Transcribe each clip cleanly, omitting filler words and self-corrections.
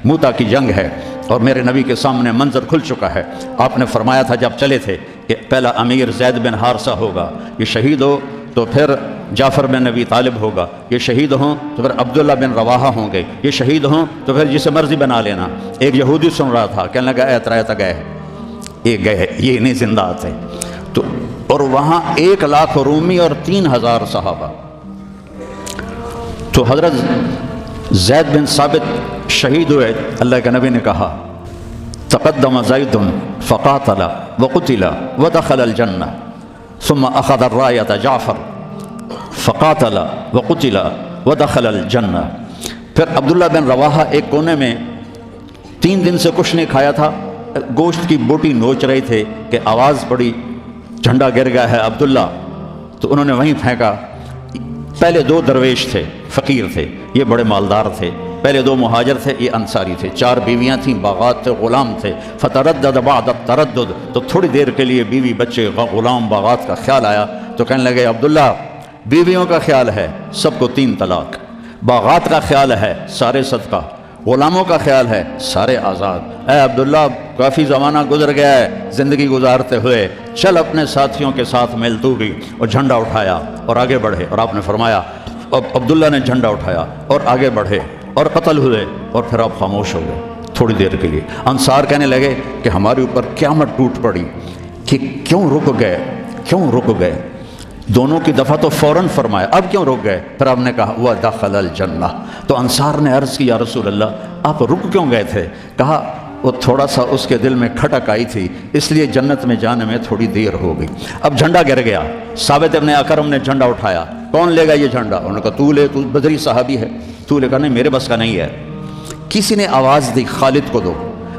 موتا کی جنگ ہے اور میرے نبی کے سامنے منظر کھل چکا ہے۔ آپ نے فرمایا تھا جب چلے تھے کہ پہلا امیر زید بن حارثہ ہوگا، یہ شہید ہو تو پھر جعفر بن ابی طالب ہوگا، یہ شہید ہوں تو پھر عبداللہ بن رواحہ ہوں گے، یہ شہید ہوں تو پھر جسے مرضی بنا لینا۔ ایک یہودی سن رہا تھا، کہنے لگا اے ترائے گئے، یہ گئے، یہ نہیں زندہ تھے۔ تو اور وہاں 1,00,000 رومی اور 3,000 صحابہ۔ تو حضرت زید بن ثابت شہید ہوئے، اللہ کے نبی نے کہا تقدم زید فقاتل وقتل ودخل الجنہ ثم اخذ الرایۃ جعفر فقاتل وقتل ودخل الجنہ۔ پھر عبداللہ بن رواحہ ایک کونے میں 3 دن سے کچھ نہیں کھایا تھا، گوشت کی بوٹی نوچ رہے تھے کہ آواز پڑی جھنڈا گر گیا ہے عبداللہ، تو انہوں نے وہیں پھینکا۔ پہلے 2 درویش تھے، فقیر تھے، یہ بڑے مالدار تھے۔ پہلے 2 مہاجر تھے، یہ انصاری تھے، 4 بیویاں تھیں، باغات تھے، غلام تھے۔ فتردد بعد التردد، تو تھوڑی دیر کے لیے بیوی بچے غلام باغات کا خیال آیا، تو کہنے لگے عبداللہ بیویوں کا خیال ہے سب کو 3 طلاق، باغات کا خیال ہے سارے صدقہ، غلاموں کا خیال ہے سارے آزاد۔ اے عبداللہ کافی زمانہ گزر گیا ہے زندگی گزارتے ہوئے، چل اپنے ساتھیوں کے ساتھ مل تو بھی، اور جھنڈا اٹھایا اور آگے بڑھے۔ اور آپ نے فرمایا عبداللہ نے جھنڈا اٹھایا اور آگے بڑھے اور قتل ہوئے، اور پھر آپ خاموش ہو گئے تھوڑی دیر کے لیے۔ انصار کہنے لگے کہ ہمارے اوپر قیامت ٹوٹ پڑی کہ کیوں رک گئے؟ دونوں کی دفعہ تو فوراً فرمایا، اب کیوں رک گئے؟ پھر آپ نے کہا وَدَخَلَ الْجَنَّةَ۔ تو انصار نے عرض کی یا رسول اللہ آپ رک کیوں گئے تھے؟ کہا وہ تھوڑا سا اس کے دل میں کھٹک آئی تھی، اس لیے جنت میں جانے میں تھوڑی دیر ہو گئی۔ اب جھنڈا گر گیا، ثابت ابن اکرم نے جھنڈا اٹھایا، کون لے گا یہ جھنڈا؟ انہوں نے کہا تو لے، تو بدری صحابی ہے، تو لے۔ کہا نہیں میرے بس کا نہیں ہے۔ کسی نے آواز دی خالد کو دو۔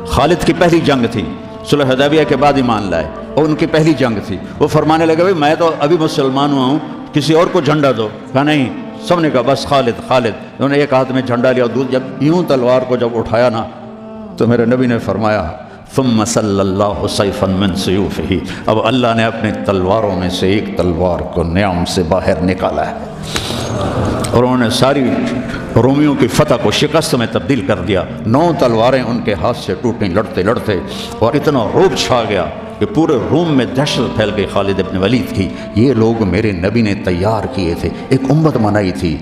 خالد کی پہلی جنگ تھی، صلح حدیبیہ کے بعد ایمان لائے، اور ان کی پہلی جنگ تھی۔ وہ فرمانے لگے بھائی میں تو ابھی مسلمان ہوا ہوں، کسی اور کو جھنڈا دو۔ کہا نہیں، سب نے کہا بس خالد۔ انہوں نے ایک ہاتھ میں جھنڈا لیا، جب یوں تلوار کو جب اٹھایا نا تو میرے نبی نے فرمایا ثم صلی اللہ سیفا من سیوفہ، اب اللہ نے اپنی تلواروں میں سے ایک تلوار کو نیام سے باہر نکالا ہے، اور انہوں نے ساری رومیوں کی فتح کو شکست میں تبدیل کر دیا۔ 9 تلواریں ان کے ہاتھ سے ٹوٹیں لڑتے لڑتے، اور اتنا رعب چھا گیا کہ پورے روم میں دہشت پھیل گئی خالد ابن ولید کی۔ یہ لوگ میرے نبی نے تیار کیے تھے، ایک امت بنائی تھی۔